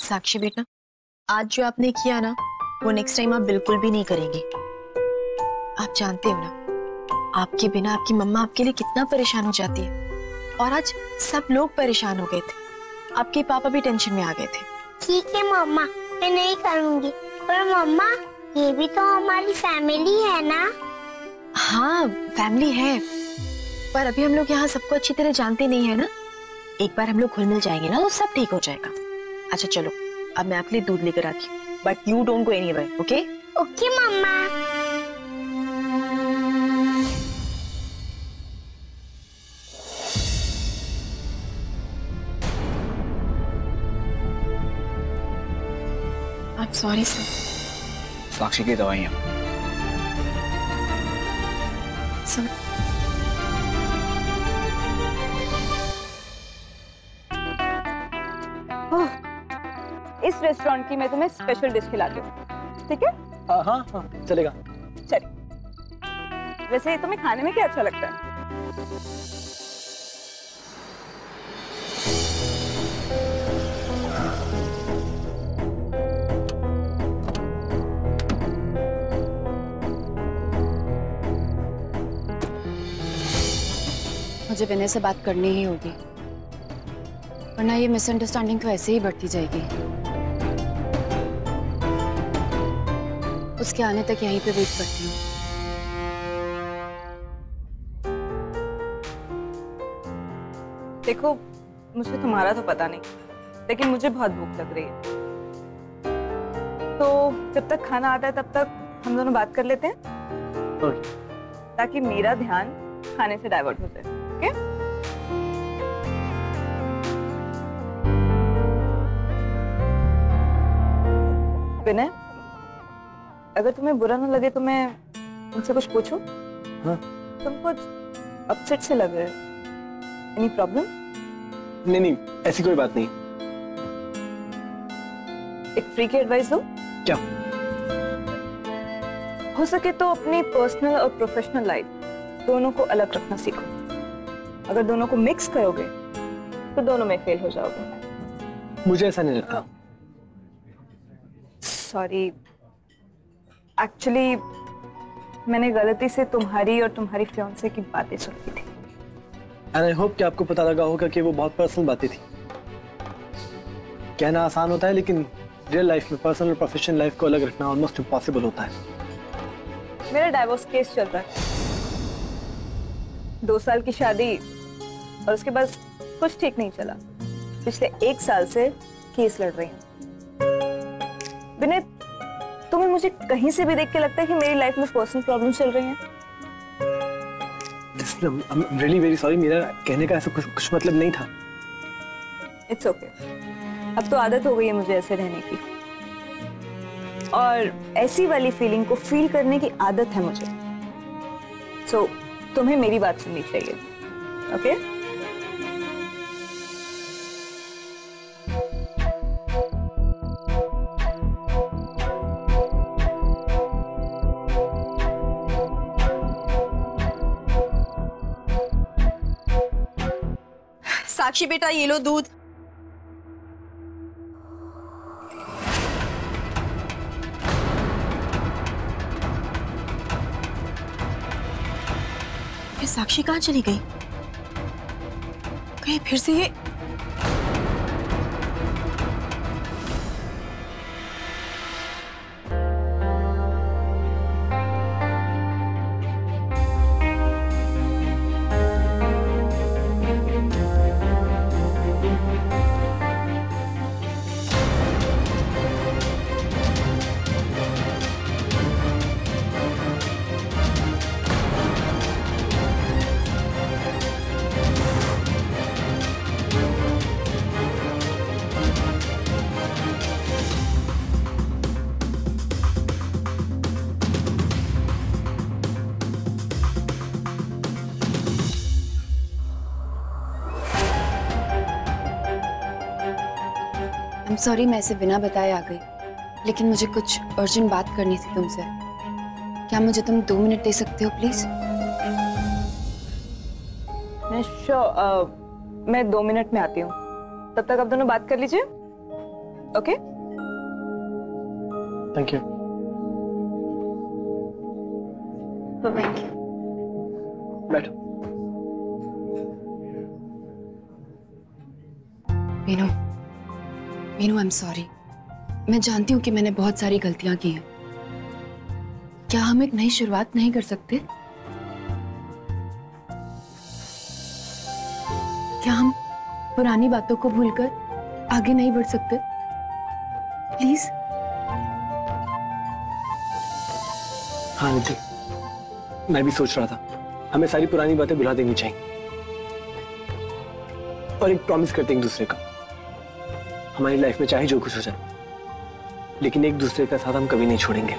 साक्षी बेटा, आज जो आपने किया ना, वो नेक्स्ट टाइम आप बिल्कुल भी नहीं करेंगे। आप जानते हो ना, आपके बिना आपकी मम्मा आपके लिए कितना परेशान हो जाती है, और आज सब लोग परेशान हो गए थे। आपके पापा भी टेंशन में आ गए थे। ठीक है मम्मा, मैं नहीं करूंगी। पर मम्मा, ये भी तो हमारी फैमिली है ना? हाँ, फैमिली है, पर अभी हम लोग यहाँ सबको अच्छी तरह जानते नहीं है ना। एक बार हम लोग घुल मिल जाएंगे ना, तो सब ठीक हो जाएगा। अच्छा चलो, अब मैं आपके लिए दूध लेकर आती हूँ, but you don't go anywhere, okay? Okay मम्मा। I'm sorry sir. साक्षी की दवाइयाँ। सर, इस रेस्टोरेंट की मैं तुम्हें स्पेशल डिश खिलाती हूँ, ठीक है? हाँ हाँ हाँ, चलेगा। चलिए। वैसे तुम्हें खाने में क्या अच्छा लगता है? मुझे विनय से बात करनी ही होगी, वरना ये मिसअंडरस्टैंडिंग तो ऐसे ही बढ़ती जाएगी। उसके आने तक यहीं पे वेट करती हूँ। देखो, मुझे तुम्हारा तो पता नहीं, लेकिन मुझे बहुत भूख लग रही है। तो जब तक खाना आता है तब तक हम दोनों बात कर लेते हैं, ताकि मेरा ध्यान खाने से डाइवर्ट हो जाए। ओके? विनय, अगर तुम्हें बुरा ना लगे तो मैं तुमसे कुछ पूछूं? हाँ? तुम कुछ अपसेट से लग रहे हो। Any problem? नहीं नहीं, ऐसी कोई बात नहीं। एक फ्री की एडवाइस दो। क्या? हो सके तो अपनी पर्सनल और प्रोफेशनल लाइफ दोनों को अलग रखना सीखो। अगर दोनों को मिक्स करोगे तो दोनों में फेल हो जाओगे। मुझे ऐसा नहीं लगता। सॉरी, एक्चुअली मैंने गलती से तुम्हारी और तुम्हारी फियांसे की बातें सुन ली थी। एंड आई होप कि आपको पता लगा होगा कि वो बहुत पर्सनल बातें थी। कहना आसान होता है, लेकिन रियल लाइफ में पर्सनल और प्रोफेशनल लाइफ को अलग रखना ऑलमोस्ट इम्पॉसिबल होता है। मेरा डाइवोर्स केस चल रहा है, 2 साल की शादी और उसके बाद कुछ ठीक नहीं चला। पिछले 1 साल से केस लड़ रही हूँ। विनय, तुम्हें मुझे कहीं से भी देख के लगता है कि मेरी लाइफ में पर्सनल प्रॉब्लम चल रही हैं? I'm really very sorry, मेरा कहने का ऐसा कुछ मतलब नहीं था। It's okay. अब तो आदत हो गई है मुझे ऐसे रहने की, और ऐसी वाली फीलिंग को फील करने की आदत है मुझे। सो तुम्हें मेरी बात सुननी चाहिए, ओके? साक्षी बेटा, ये लो दूध। ये साक्षी कहाँ चली गई? कहीं फिर से ये I'm sorry, मैं इसे बिना बताए आ गई, लेकिन मुझे कुछ अर्जेंट बात करनी थी तुमसे। क्या मुझे तुम 2 मिनट दे सकते हो प्लीज? मैं 2 मिनट में आती हूँ, तब तक आप दोनों बात कर लीजिए। ओके? Thank you. बैठो। Meenu, Meenu I am sorry. मैं जानती हूँ कि मैंने बहुत सारी गलतियां की हैं। क्या हम एक नई शुरुआत नहीं कर सकते? क्या हम पुरानी बातों को भूलकर आगे नहीं बढ़ सकते? प्लीज। हाँ निधि, मैं भी सोच रहा था हमें सारी पुरानी बातें भुला देनी चाहिए और एक प्रॉमिस करते एक दूसरे का। हमारी लाइफ में चाहे जो कुछ हो जाए, लेकिन एक दूसरे का साथ हम कभी नहीं छोड़ेंगे।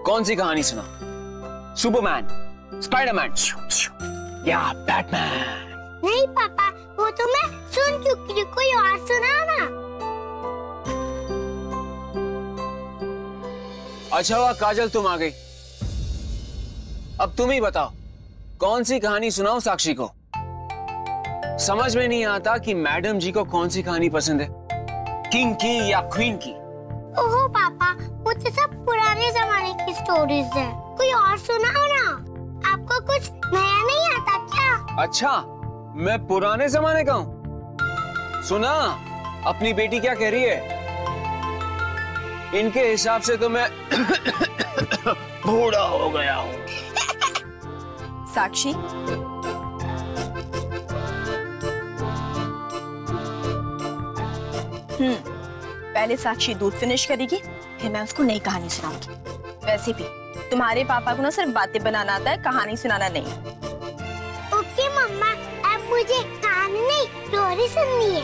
कौन सी कहानी सुना? सुपरमैन, स्पाइडरमैन या बैटमैन? नहीं पापा, वो तो मैं सुन चुकी हूँ, कोई और सुनाओ ना। अच्छा हुआ काजल तुम आ गई। अब तुम ही बताओ कौन सी कहानी सुनाऊं साक्षी को? समझ में नहीं आता कि मैडम जी को कौन सी कहानी पसंद है, किंग की या क्वीन की। ओहो पापा, वो तो सब पुराने जमाने की स्टोरीज है, कोई और सुनाओ ना। आपको कुछ नया नहीं आता क्या? अच्छा, मैं पुराने जमाने का हूं? सुना अपनी बेटी क्या कह रही है? इनके हिसाब से तो मैं बूढ़ा हो गया हूं। साक्षी, पहले साक्षी दूध फिनिश करेगी, फिर मैं उसको नई कहानी सुनाऊंगी। वैसे भी तुम्हारे पापा को ना सिर्फ बातें बनाना आता है, कहानी सुनाना नहीं। ओके मम्मा, अब मुझे कहानी नहीं स्टोरी सुननी है।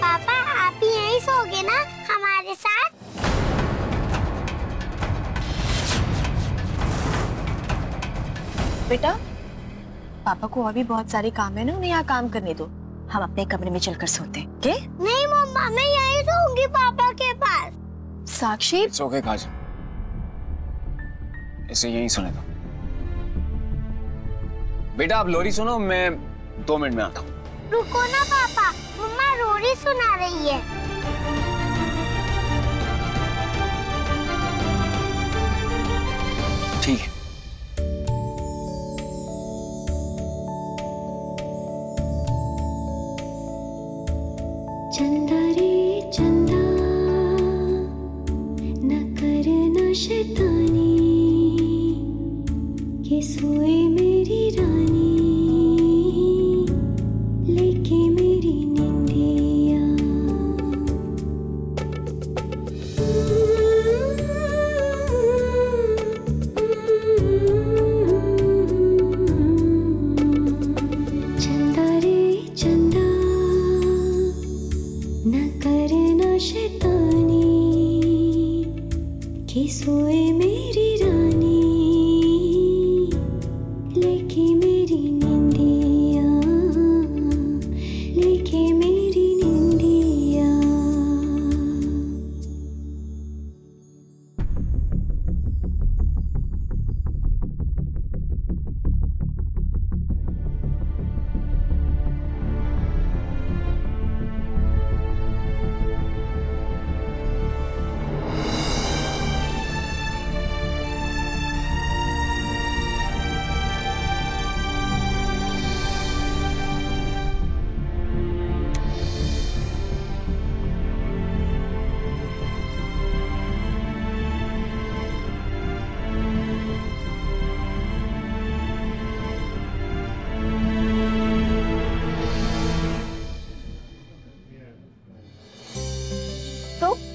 पापा आप यहीं सोगे ना हमारे साथ? बेटा, पापा को और भी बहुत सारे काम है ना, उन्हें यहाँ काम करने दो। हम अपने कमरे में चलकर सोते हैं, क्या? नहीं मम्मा, मैं यहीं सोऊंगी पापा के पास। साक्षी, It's okay, काजल, इसे यहीं सुने दो। बेटा आप लोरी सुनो, मैं 2 मिनट में आता हूँ। रुको ना पापा, मम्मा लोरी सुना रही है। ठीक है। चंदा रे चंदा, न करना शैतानी, के सोए मेरी रानी, लेके मेरी निंदिया।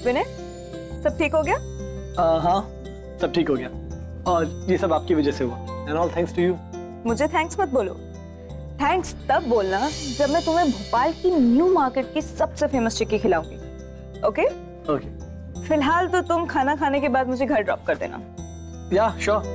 विनय, सब ठीक हो गया? हाँ, सब ठीक हो गया और ये सब आपकी वजह से हुआ। And all thanks to you. मुझे थैंक्स मत बोलो, थैंक्स तब बोलना जब मैं तुम्हें भोपाल की न्यू मार्केट की सबसे फेमस चिक्की खिलाऊंगी। ओके? ओके। फिलहाल तो तुम खाना खाने के बाद मुझे घर ड्रॉप कर देना। या श्योर।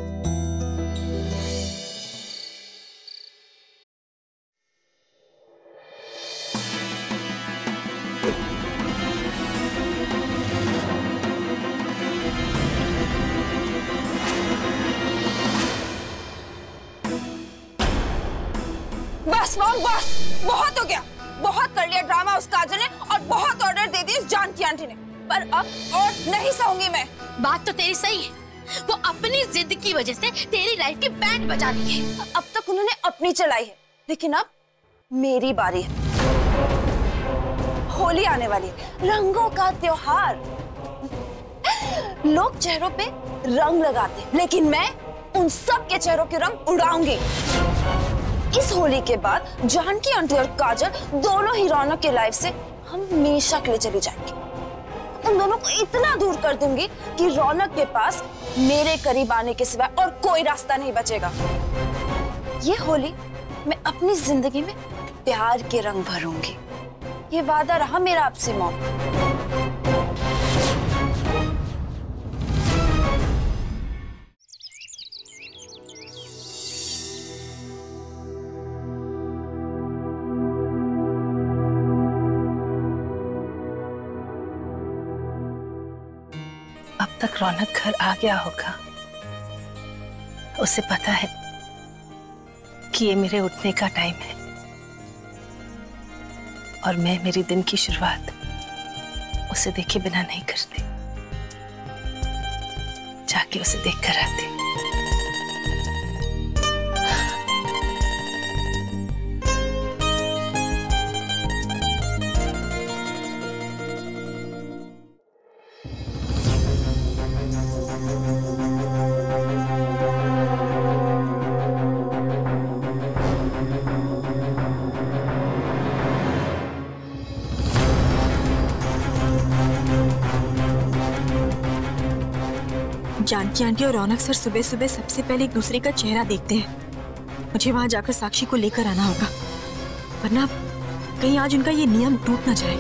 बस मॉम, बस बहुत हो गया, बहुत कर लिया ड्रामा उस काजल ने और बहुत ऑर्डर दे दिए इस जानकी आंटी ने, पर अब और नहीं सहूंगी मैं। बात तो तेरी सही है, वो अपनी जिद की वजह से तेरी लाइफ की बैंड बजा दी है। अब तक उन्होंने अपनी चलाई है, लेकिन अब मेरी बारी है। होली आने वाली है, रंगों का त्योहार। लोग चेहरों पे रंग लगाते हैं, लेकिन मैं उन सब के चेहरों के रंग उड़ाऊंगी। इस होली के बाद जानकी आंटी और काजल दोनों ही रौनक के लाइफ से हमेशा के लिए चली जाएंगी। उन दोनों को इतना दूर कर दूंगी कि रौनक के पास मेरे करीब आने के सिवा और कोई रास्ता नहीं बचेगा। ये होली मैं अपनी जिंदगी में प्यार के रंग भरूंगी। ये वादा रहा मेरा आपसे मॉम। अब तक रौनक घर आ गया होगा। उसे पता है कि ये मेरे उठने का टाइम है और मैं मेरी दिन की शुरुआत उसे देखे बिना नहीं करती। जाके उसे देख कर आती। जानकी आंटी और रौनक सर सुबह सुबह सबसे पहले एक दूसरे का चेहरा देखते हैं। मुझे वहां जाकर साक्षी को लेकर आना होगा, वरना कहीं आज उनका ये नियम टूट ना जाए।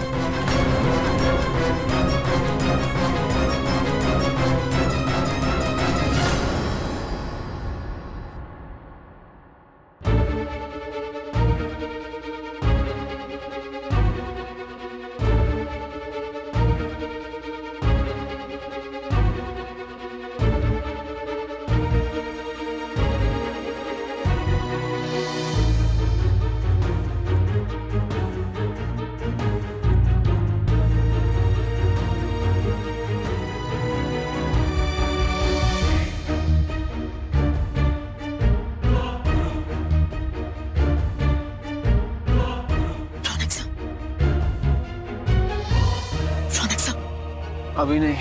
अभी नहीं।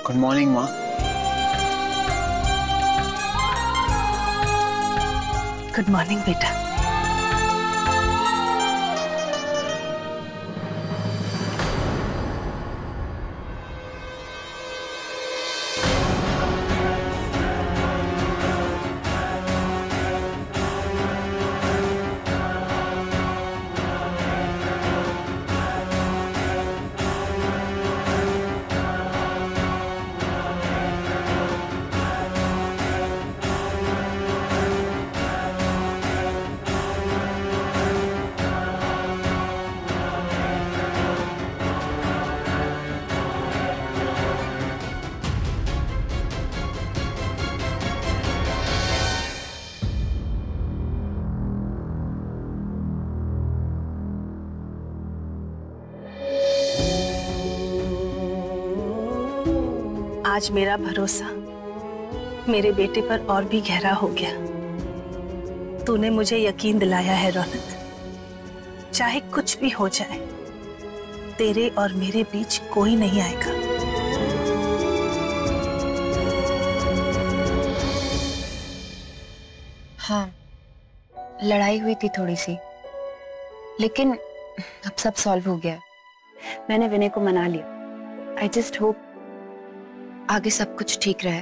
गुड मॉर्निंग माँ। गुड मॉर्निंग बेटा। आज मेरा भरोसा मेरे बेटे पर और भी गहरा हो गया। तूने मुझे यकीन दिलाया है रौनक, चाहे कुछ भी हो जाए तेरे और मेरे बीच कोई नहीं आएगा। हाँ, लड़ाई हुई थी थोड़ी सी, लेकिन अब सब सॉल्व हो गया। मैंने विनय को मना लिया। आई जस्ट होप आगे सब कुछ ठीक रहे।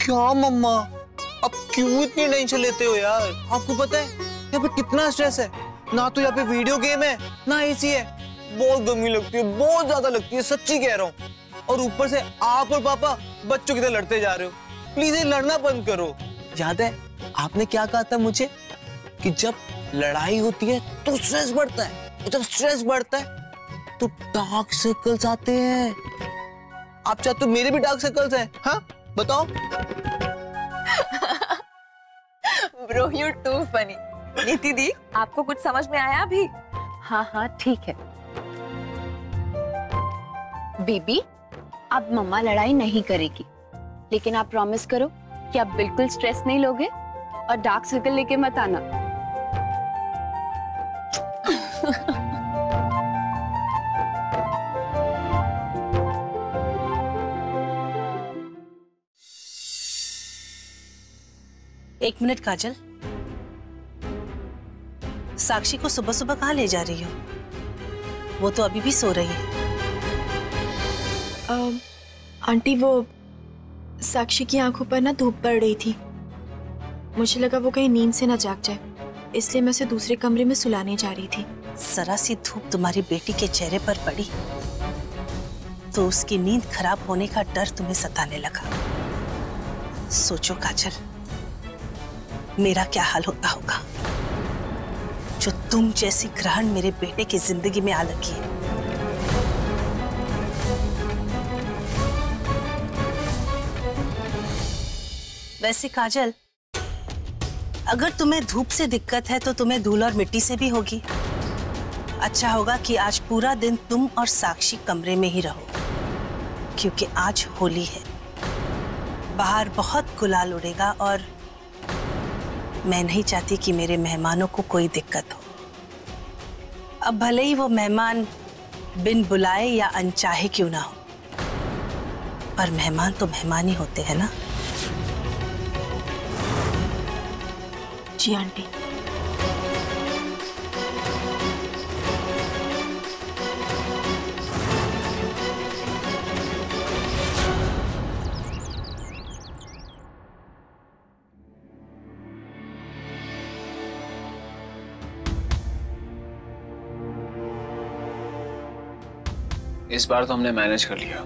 क्या मम्मा, अब क्यों इतनी टेंशन लेते हो यार? आपको पता है यहाँ पे कितना स्ट्रेस है? ना तो यहाँ पे वीडियो गेम है, ना एसी है। बहुत गर्मी लगती है, बहुत ज्यादा लगती है, सच्ची कह रहा हूँ। और ऊपर से आप और पापा बच्चों की तरह लड़ते जा रहे हो। प्लीज ये लड़ना बंद करो। याद है आपने क्या कहा था मुझे कि जब लड़ाई होती है तो स्ट्रेस बढ़ता है, और जब स्ट्रेस बढ़ता है तो डार्क सर्कल्स आते हैं। आप चाहते हो मेरे भी डार्क सर्कल्स हैं? हाँ बताओ। Bro you to funny. नीति दी, आपको कुछ समझ में आया अभी? हाँ हाँ ठीक है बेबी, अब मम्मा लड़ाई नहीं करेगी, लेकिन आप प्रॉमिस करो कि आप बिल्कुल स्ट्रेस नहीं लोगे और डार्क सर्कल लेके मत आना। एक मिनट काजल, साक्षी को सुबह सुबह कहाँ ले जा रही हो? वो तो अभी भी सो रही है। आंटी वो साक्षी की आंखों पर ना धूप पड़ रही थी, मुझे लगा वो कहीं नींद से ना जाग जाए, इसलिए मैं उसे दूसरे कमरे में सुलाने जा रही थी। जरा सी धूप तुम्हारी बेटी के चेहरे पर पड़ी तो उसकी नींद खराब होने का डर तुम्हें सताने लगा। सोचो काजल, मेरा क्या हाल होता होगा जो तुम जैसी ग्रहण मेरे बेटे की जिंदगी में आ लगी है। वैसे काजल, अगर तुम्हें धूप से दिक्कत है तो तुम्हें धूल और मिट्टी से भी होगी। अच्छा होगा कि आज पूरा दिन तुम और साक्षी कमरे में ही रहो, क्योंकि आज होली है। बाहर बहुत गुलाल उड़ेगा और मैं नहीं चाहती कि मेरे मेहमानों को कोई दिक्कत हो। अब भले ही वो मेहमान बिन बुलाए या अनचाहे क्यों ना हो, पर मेहमान तो मेहमान ही होते हैं ना। जी आंटी। इस बार तो हमने मैनेज कर लिया,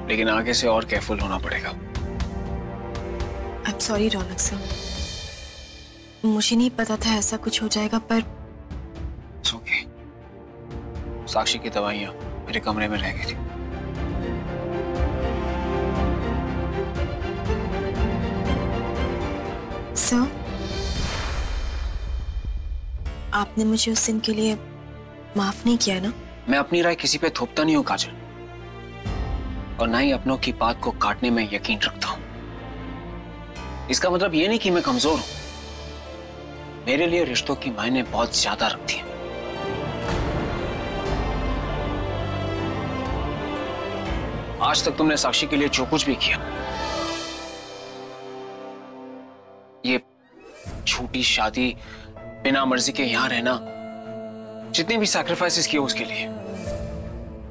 लेकिन आगे से और केयरफुल होना पड़ेगा। आई एम सॉरी रौनक सर, मुझे नहीं पता था ऐसा कुछ हो जाएगा, पर It's okay। साक्षी की दवाइयां मेरे कमरे में रह गई थी। सर, आपने मुझे उस दिन के लिए माफ नहीं किया ना? मैं अपनी राय किसी पे थोपता नहीं हूँ काजल, और ना ही अपनों की बात को काटने में यकीन रखता हूँ। इसका मतलब ये नहीं कि मैं कमजोर हूं। मेरे लिए रिश्तों की मायने बहुत ज्यादा रखती है। आज तक तुमने साक्षी के लिए जो कुछ भी किया, ये छोटी शादी, बिना मर्जी के यहां रहना, जितने भी सैक्रिफाइसेस किए उसके लिए,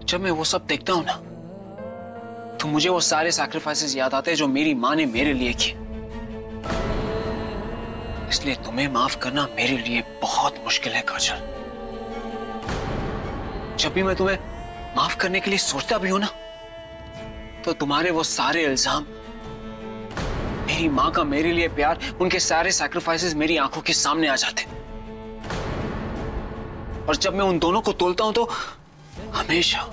जब मैं वो सब देखता हूं ना, तो मुझे वो सारे सैक्रिफाइसेस याद आते हैं जो मेरी माँ ने मेरे लिए किए। इसलिए तुम्हें माफ करना मेरे लिए बहुत मुश्किल है काजल। जब भी मैं तुम्हें माफ करने के लिए सोचता भी हूं ना, तो तुम्हारे वो सारे इल्जाम, मेरी माँ का मेरे लिए प्यार, उनके सारे सैक्रिफाइसेस मेरी आंखों के सामने आ जाते। और जब मैं उन दोनों को तोलता हूं तो हमेशा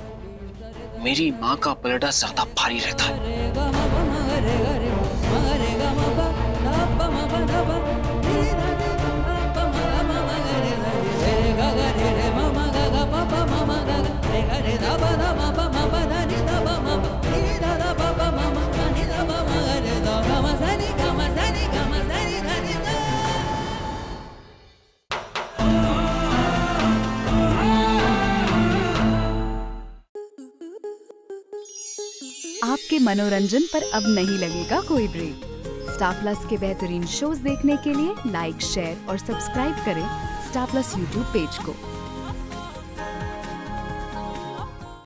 मेरी माँ का पलड़ा ज्यादा भारी रहता है। आपके मनोरंजन पर अब नहीं लगेगा कोई ब्रेक। स्टार प्लस के बेहतरीन शोज देखने के लिए लाइक, शेयर और सब्सक्राइब करें स्टार प्लस यूट्यूब पेज को।